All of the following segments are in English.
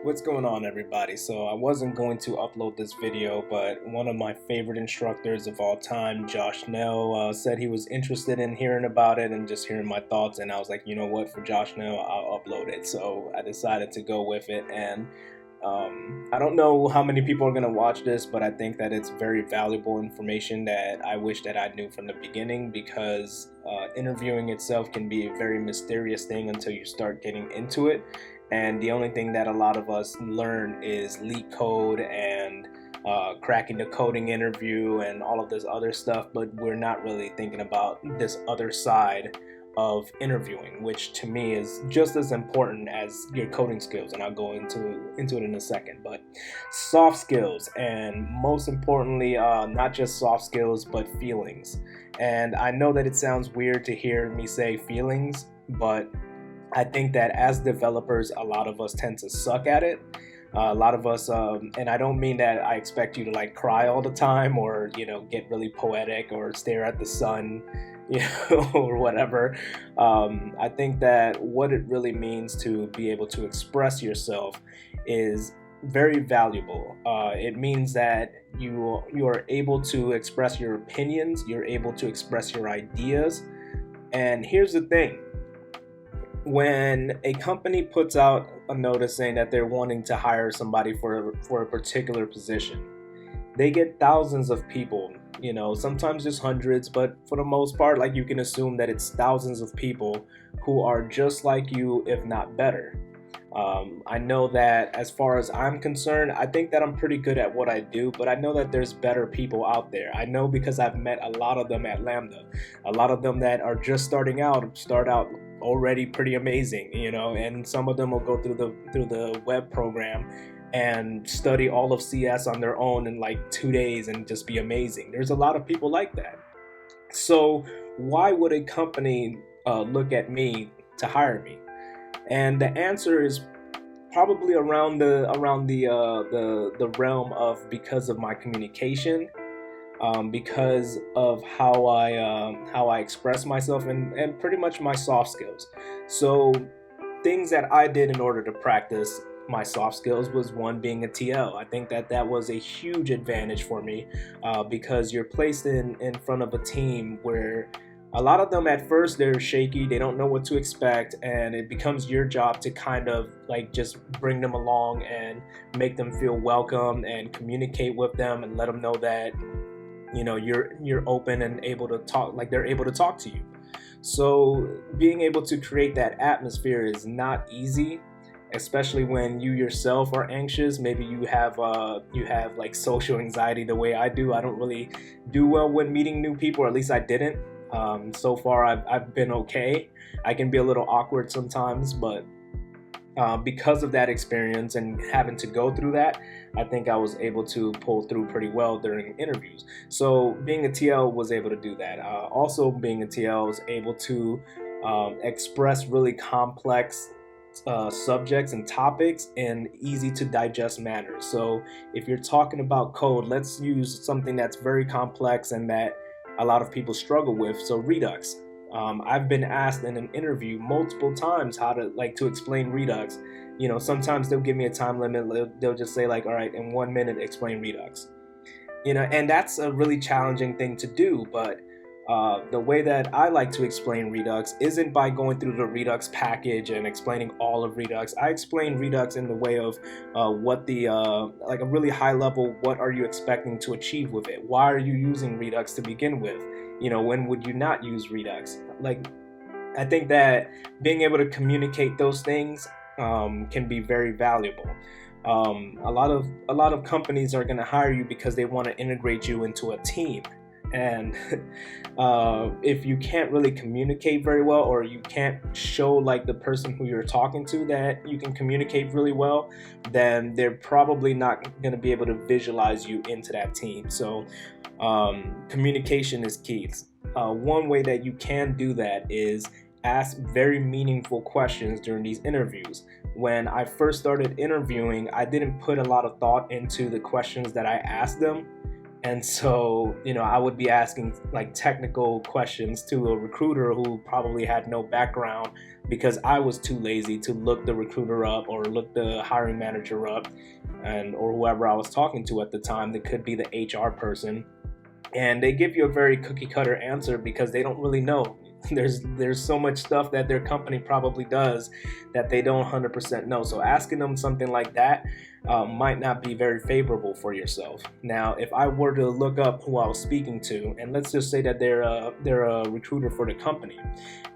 What's going on, everybody? So I wasn't going to upload this video, but one of my favorite instructors of all time, Josh Nell, said he was interested in hearing about it and just hearing my thoughts, and I was like, you know what, for Josh Nell, I'll upload it. So I decided to go with it, and I don't know how many people are going to watch this, but I think that it's very valuable information that I wish that I knew from the beginning, because interviewing itself can be a very mysterious thing until you start getting into it. And the only thing that a lot of us learn is leak code and cracking the coding interview and all of this other stuff, but we're not really thinking about this other side of interviewing, which to me is just as important as your coding skills, and I'll go into it in a second. But soft skills, and most importantly, not just soft skills but feelings. And I know that it sounds weird to hear me say feelings, but I think that as developers, a lot of us tend to suck at it. A lot of us, and I don't mean that I expect you to like cry all the time, or get really poetic or stare at the sun, or whatever. I think that what it really means to be able to express yourself is very valuable. It means that you are able to express your opinions, you're able to express your ideas. And here's the thing. When a company puts out a notice saying that they're wanting to hire somebody for a particular position, they get thousands of people, sometimes just hundreds, but for the most part, like, you can assume that it's thousands of people who are just like you, if not better. I know that as far as I'm concerned, I think that I'm pretty good at what I do, but I know that there's better people out there. I know because I've met a lot of them at Lambda. A lot of them that are just start out already pretty amazing, and some of them will go through the web program and study all of CS on their own in like 2 days and just be amazing. There's a lot of people like that. So why would a company look at me to hire me? And the answer is probably around the realm of, because of my communication, because of how I express myself, and pretty much my soft skills. So things that I did in order to practice my soft skills was, one, being a TL. I think that was a huge advantage for me, because you're placed in front of a team where a lot of them at first, they're shaky, they don't know what to expect, and it becomes your job to kind of like just bring them along and make them feel welcome and communicate with them and let them know that you're open and able to talk, like they're able to talk to you. So being able to create that atmosphere is not easy, especially when you yourself are anxious. Maybe you have like social anxiety the way I do. I don't really do well when meeting new people, or at least I didn't. So far I've been okay. I can be a little awkward sometimes, but because of that experience and having to go through that, I think I was able to pull through pretty well during interviews. So being a TL was able to do that. Also being a TL was able to express really complex subjects and topics in easy to digest manner. So if you're talking about code, let's use something that's very complex and that a lot of people struggle with. So Redux. I've been asked in an interview multiple times how to explain Redux. Sometimes they'll give me a time limit. They'll just say like, all right, in 1 minute, explain Redux. And that's a really challenging thing to do. But the way that I like to explain Redux isn't by going through the Redux package and explaining all of Redux. I explain Redux in the way of what like a really high level, what are you expecting to achieve with it? Why are you using Redux to begin with? When would you not use Redux? Like, I think that being able to communicate those things can be very valuable. A lot of companies are going to hire you because they want to integrate you into a team. And if you can't really communicate very well, or you can't show like the person who you're talking to that you can communicate really well, then they're probably not going to be able to visualize you into that team. So communication is key. One way that you can do that is ask very meaningful questions during these interviews. When I first started interviewing, I didn't put a lot of thought into the questions that I asked them. And so, I would be asking like technical questions to a recruiter who probably had no background because I was too lazy to look the recruiter up or look the hiring manager up, and or whoever I was talking to at the time. That could be the HR person, and they give you a very cookie cutter answer because they don't really know. There's so much stuff that their company probably does that they don't 100% know. So asking them something like that might not be very favorable for yourself. Now, if I were to look up who I was speaking to, and let's just say that they're a recruiter for the company,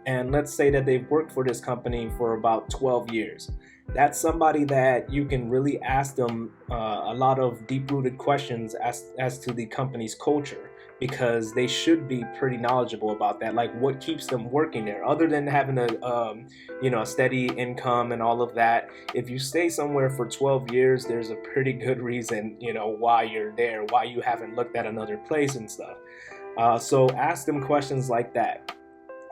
and let's say that they've worked for this company for about 12 years. That's somebody that you can really ask them a lot of deep-rooted questions as to the company's culture, because they should be pretty knowledgeable about that. Like, what keeps them working there, other than having a steady income and all of that. If you stay somewhere for 12 years, there's a pretty good reason, why you're there, why you haven't looked at another place and stuff. So ask them questions like that.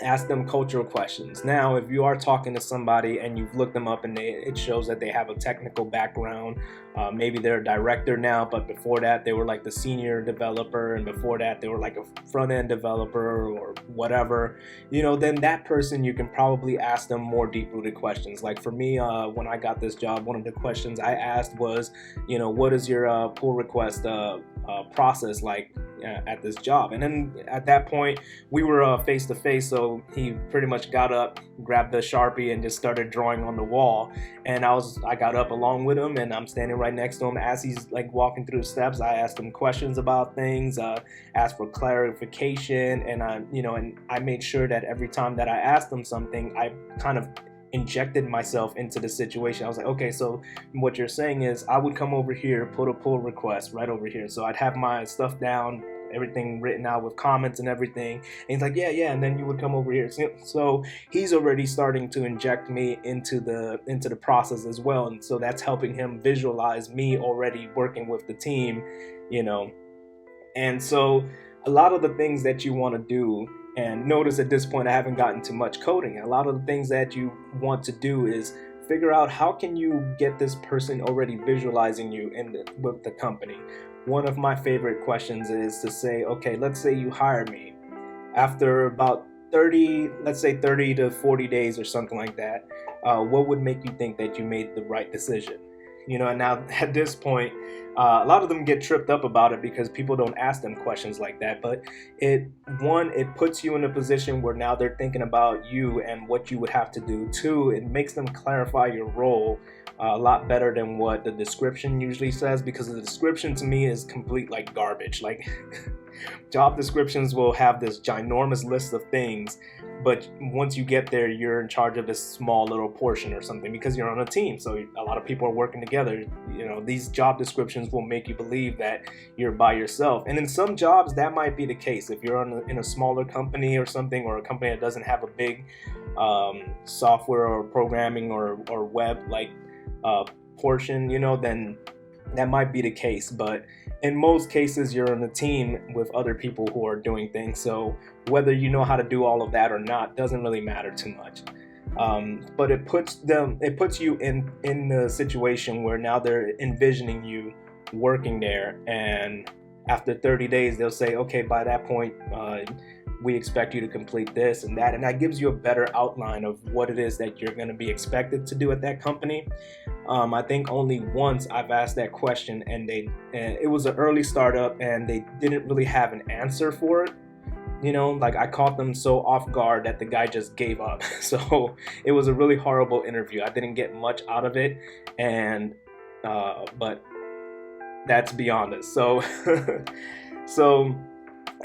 Ask them cultural questions. Now, if you are talking to somebody and you've looked them up and it shows that they have a technical background, maybe they're a director now, but before that they were like the senior developer, and before that they were like a front-end developer or whatever, then that person, you can probably ask them more deep-rooted questions. Like for me, when I got this job, one of the questions I asked was, what is your pull request process like at this job? And then at that point we were face to face, so he pretty much got up, grabbed the Sharpie, and just started drawing on the wall. And I got up along with him, and I'm standing right next to him as he's like walking through the steps. I asked him questions about things, asked for clarification, and I made sure that every time that I asked him something, I kind of injected myself into the situation. I was like, okay, so what you're saying is I would come over here, put a pull request right over here. So I'd have my stuff down, everything written out with comments and everything. And he's like, yeah. And then you would come over here. So he's already starting to inject me into the process as well. And so that's helping him visualize me already working with the team, And so a lot of the things that you want to do, and notice at this point I haven't gotten to much coding. A lot of the things that you want to do is figure out how can you get this person already visualizing you with the company. One of my favorite questions is to say, okay, let's say you hire me. After about 30 to 40 days or something like that, what would make you think that you made the right decision? And now at this point, a lot of them get tripped up about it because people don't ask them questions like that. But it puts you in a position where now they're thinking about you and what you would have to do. Two, it makes them clarify your role a lot better than what the description usually says, because the description to me is complete like garbage. Like job descriptions will have this ginormous list of things, but once you get there, you're in charge of this small little portion or something because you're on a team. So a lot of people are working together. These job descriptions will make you believe that you're by yourself. And in some jobs, that might be the case. If you're in a smaller company or something, or a company that doesn't have a big software or programming or web like portion, then that might be the case. But in most cases, you're on a team with other people who are doing things. So whether you know how to do all of that or not doesn't really matter too much. But it puts you in the situation where now they're envisioning you working there, and after 30 days they'll say, okay, by that point we expect you to complete this and that, and that gives you a better outline of what it is that you're going to be expected to do at that company. I think only once I've asked that question, and it was an early startup and they didn't really have an answer for it. Like I caught them so off guard that the guy just gave up. So it was a really horrible interview. I didn't get much out of it, and but that's beyond us. So so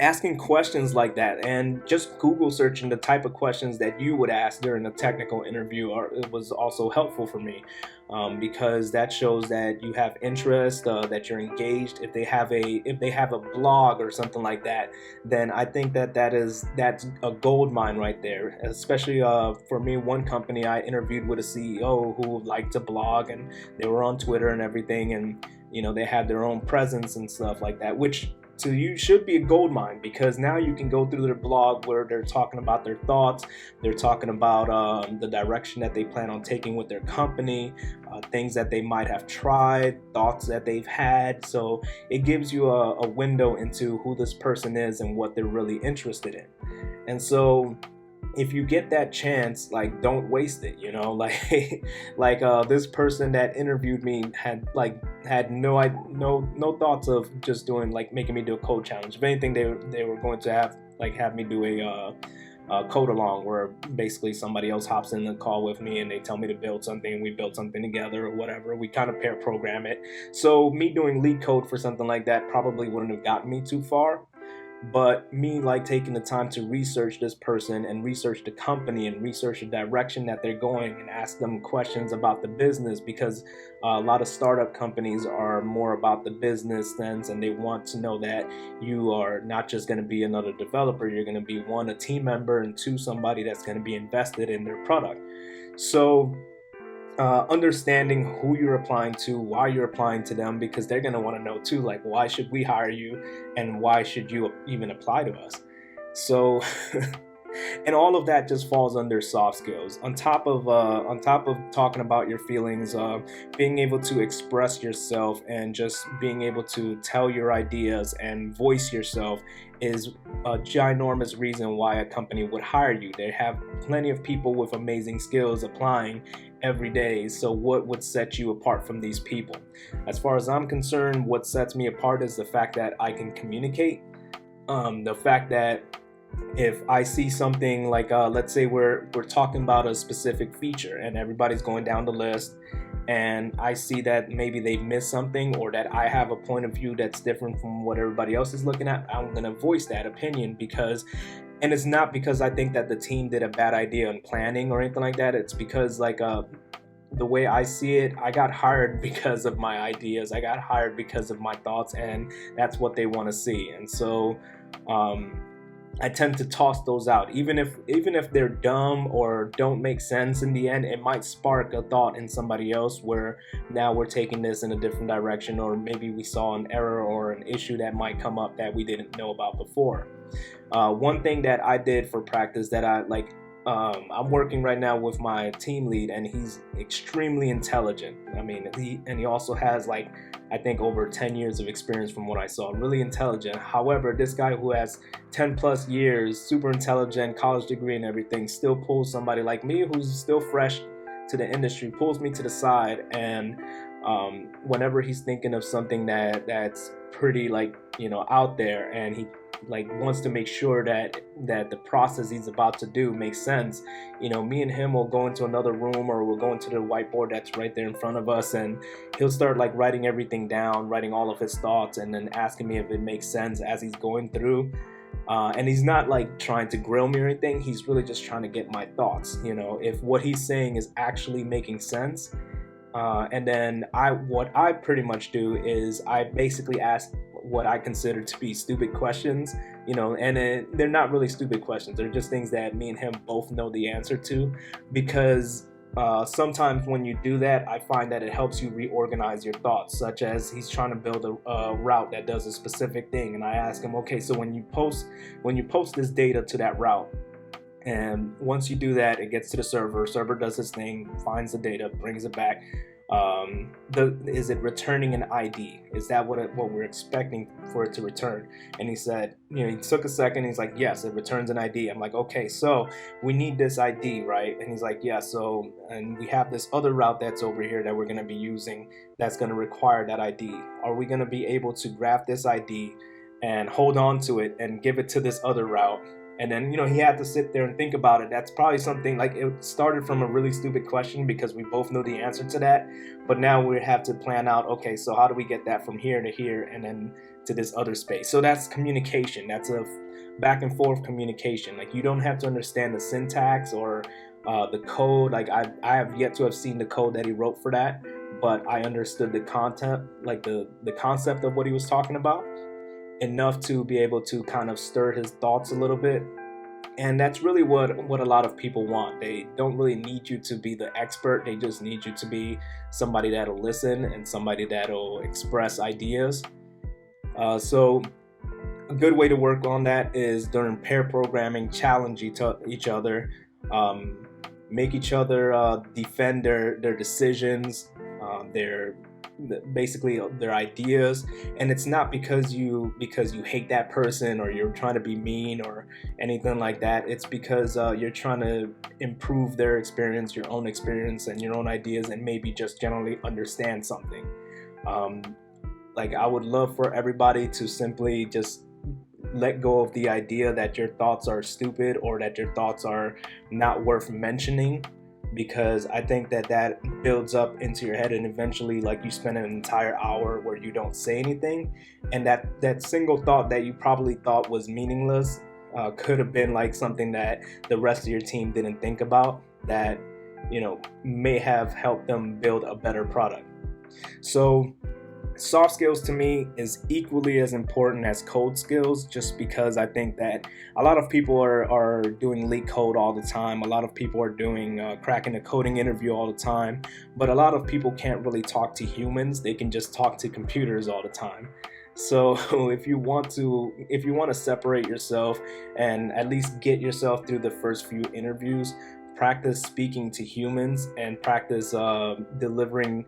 asking questions like that, and just Google searching the type of questions that you would ask during a technical interview, it was also helpful for me, because that shows that you have interest, that you're engaged. If they have a blog or something like that, then I think that's a gold mine right there. Especially for me, one company I interviewed with a CEO who liked to blog, and they were on Twitter and everything, and they had their own presence and stuff like that, which to you should be a gold mine, because now you can go through their blog where they're talking about their thoughts, they're talking about the direction that they plan on taking with their company, things that they might have tried, thoughts that they've had. So it gives you a window into who this person is and what they're really interested in. And so if you get that chance, like, don't waste it, this person that interviewed me had no thoughts of just doing, like, making me do a code challenge. If anything, they were going to have me do a code along, where basically somebody else hops in the call with me and they tell me to build something, we build something together or whatever. We kind of pair program it. So me doing lead code for something like that probably wouldn't have gotten me too far. But me, like, taking the time to research this person and research the company and research the direction that they're going and ask them questions about the business, because a lot of startup companies are more about the business sense, and they want to know that you are not just going to be another developer. You're going to be, one, a team member, and two, somebody that's going to be invested in their product. So understanding who you're applying to, why you're applying to them, because they're going to want to know too, like, why should we hire you and why should you even apply to us? So and all of that just falls under soft skills. On top of talking about your feelings, being able to express yourself and just being able to tell your ideas and voice yourself is a ginormous reason why a company would hire you. They have plenty of people with amazing skills applying every day. So what would set you apart from these people? As far as I'm concerned, what sets me apart is the fact that I can communicate. The fact that if I see something like, let's say we're talking about a specific feature and everybody's going down the list, and I see that maybe they've missed something, or that I have a point of view that's different from what everybody else is looking at, I'm going to voice that opinion. And it's not because I think that the team did a bad idea in planning or anything like that. It's because, like, the way I see it, I got hired because of my ideas. I got hired because of my thoughts, and that's what they want to see. And so I tend to toss those out. Even if they're dumb or don't make sense in the end, it might spark a thought in somebody else where now we're taking this in a different direction, or maybe we saw an error or an issue that might come up that we didn't know about before. One thing that I did for practice that I'm working right now with my team lead, and he's extremely intelligent. I mean, he also has, like, I think over 10 years of experience from what I saw. Really intelligent. However, this guy who has 10 plus years, super intelligent, college degree and everything, still pulls somebody like me who's still fresh to the industry, pulls me to the side, and whenever he's thinking of something that's pretty, like, out there, and he, like, wants to make sure that the process he's about to do makes sense, me and him will go into another room, or we'll go into the whiteboard that's right there in front of us, and he'll start, like, writing everything down, writing all of his thoughts, and then asking me if it makes sense as he's going through. And he's not, like, trying to grill me or anything. He's really just trying to get my thoughts, if what he's saying is actually making sense. And then what I pretty much do is I basically ask what I consider to be stupid questions, and they're not really stupid questions. They're just things that me and him both know the answer to, because sometimes when you do that, I find that it helps you reorganize your thoughts, such as he's trying to build a route that does a specific thing. And I ask him, okay, so when you post this data to that route, and once you do that, it gets to the server does its thing, finds the data, brings it back. Is it returning an ID? Is that what we're expecting for it to return? And he said, he took a second. He's like, yes, it returns an ID. I'm like, okay, so we need this ID, right? And he's like, yeah, so, and we have this other route that's over here that we're going to be using that's going to require that ID. Are we going to be able to grab this ID and hold on to it and give it to this other route? And then, he had to sit there and think about it. That's probably something, like, it started from a really stupid question because we both know the answer to that. But now we have to plan out, okay, so how do we get that from here to here and then to this other space? So that's communication. That's a back and forth communication. Like, you don't have to understand the syntax or the code. Like, I have yet to have seen the code that he wrote for that, but I understood the content, like the concept of what he was talking about, enough to be able to kind of stir his thoughts a little bit. And that's really what a lot of people want. They don't really need you to be the expert. They just need you to be somebody that'll listen and somebody that'll express ideas. So a good way to work on that is during pair programming, challenge each other, make each other defend their decisions, their basically their ideas. And it's not because you hate that person or you're trying to be mean or anything like that. It's because you're trying to improve their experience, your own experience, and your own ideas, and maybe just generally understand something. Like, I would love for everybody to simply just let go of the idea that your thoughts are stupid or that your thoughts are not worth mentioning, because I think that builds up into your head, and eventually, like, you spend an entire hour where you don't say anything, and that single thought that you probably thought was meaningless could have been like something that the rest of your team didn't think about, that may have helped them build a better product. So soft skills to me is equally as important as code skills, just because I think that a lot of people are doing leak code all the time. A lot of people are doing cracking a coding interview all the time, but a lot of people can't really talk to humans. They can just talk to computers all the time. So if you want to separate yourself and at least get yourself through the first few interviews, practice speaking to humans and practice delivering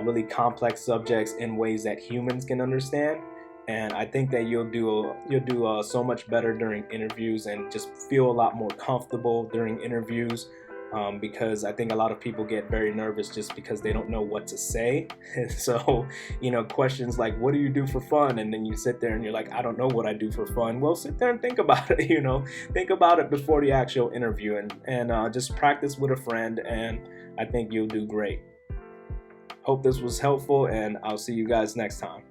really complex subjects in ways that humans can understand. And I think that you'll do so much better during interviews, and just feel a lot more comfortable during interviews, because I think a lot of people get very nervous just because they don't know what to say. So questions like, what do you do for fun? And then you sit there and you're like, I don't know what I do for fun. Well, sit there and think about it. Think about it before the actual interview, and just practice with a friend, and I think you'll do great. Hope this was helpful, and I'll see you guys next time.